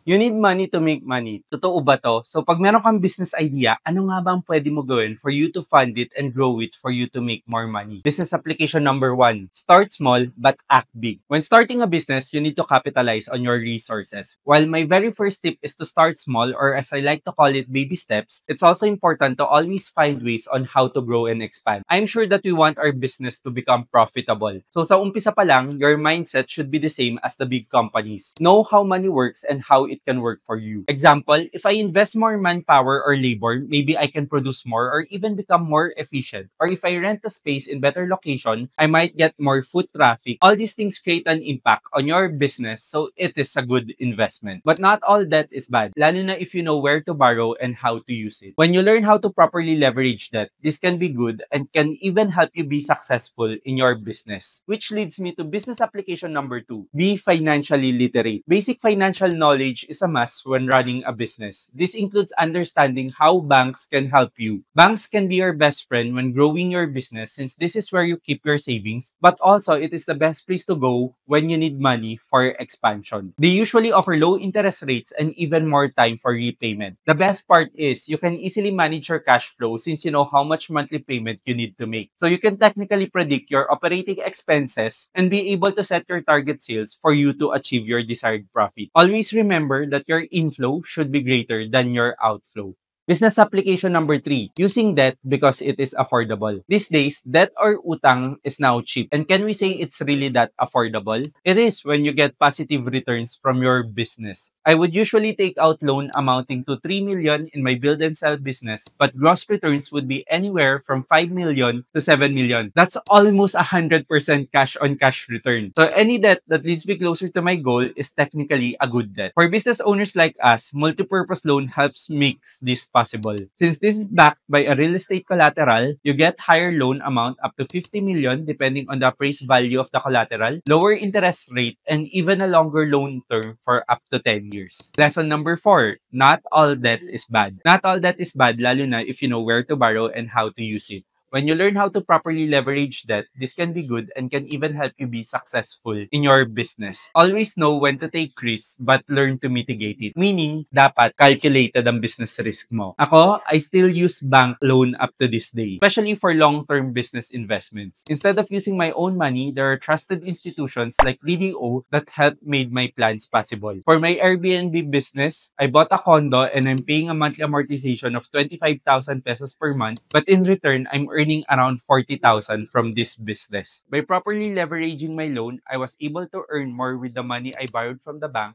You need money to make money. Totoo ba to? So pag meron kang business idea, ano nga ba ang pwede mo gawin for you to fund it and grow it for you to make more money? Business application number 1. Start small but act big. When starting a business, you need to capitalize on your resources. While my very first tip is to start small, or as I like to call it, baby steps, it's also important to always find ways on how to grow and expand. I'm sure that we want our business to become profitable. So sa umpisa pa lang, your mindset should be the same as the big companies. Know how money works and how it can work for you. Example, if I invest more manpower or labor, maybe I can produce more or even become more efficient. Or if I rent a space in better location, I might get more foot traffic. All these things create an impact on your business, so it is a good investment. But not all debt is bad, lalo na if you know where to borrow and how to use it. When you learn how to properly leverage debt, this can be good and can even help you be successful in your business. Which leads me to business application number 2. Be financially literate. Basic financial knowledge is a must when running a business. This includes understanding how banks can help you. Banks can be your best friend when growing your business, since this is where you keep your savings, but also it is the best place to go when you need money for expansion. They usually offer low interest rates and even more time for repayment. The best part is you can easily manage your cash flow since you know how much monthly payment you need to make. So you can technically predict your operating expenses and be able to set your target sales for you to achieve your desired profit. Always remember that your inflow should be greater than your outflow. Business application number 3, using debt because it is affordable. These days, debt or utang is now cheap. And can we say it's really that affordable? It is when you get positive returns from your business. I would usually take out loan amounting to 3 million in my build and sell business, but gross returns would be anywhere from 5 million to 7 million. That's almost 100% cash on cash return. So any debt that leads me closer to my goal is technically a good debt. For business owners like us, multipurpose loan helps makes this possible. Since this is backed by a real estate collateral, you get higher loan amount up to 50 million depending on the appraised value of the collateral, lower interest rate, and even a longer loan term for up to 10 years. Lesson number 4, not all debt is bad. Not all debt is bad, lalo na if you know where to borrow and how to use it. When you learn how to properly leverage debt, this can be good and can even help you be successful in your business. Always know when to take risks but learn to mitigate it. Meaning, dapat calculated ang business risk mo. Ako, I still use bank loan up to this day, especially for long-term business investments. Instead of using my own money, there are trusted institutions like BDO that help made my plans possible. For my Airbnb business, I bought a condo and I'm paying a monthly amortization of 25,000 pesos per month, but in return, I'm earning around 40,000 from this business. By properly leveraging my loan, I was able to earn more with the money I borrowed from the bank,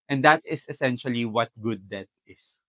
and that is essentially what good debt is.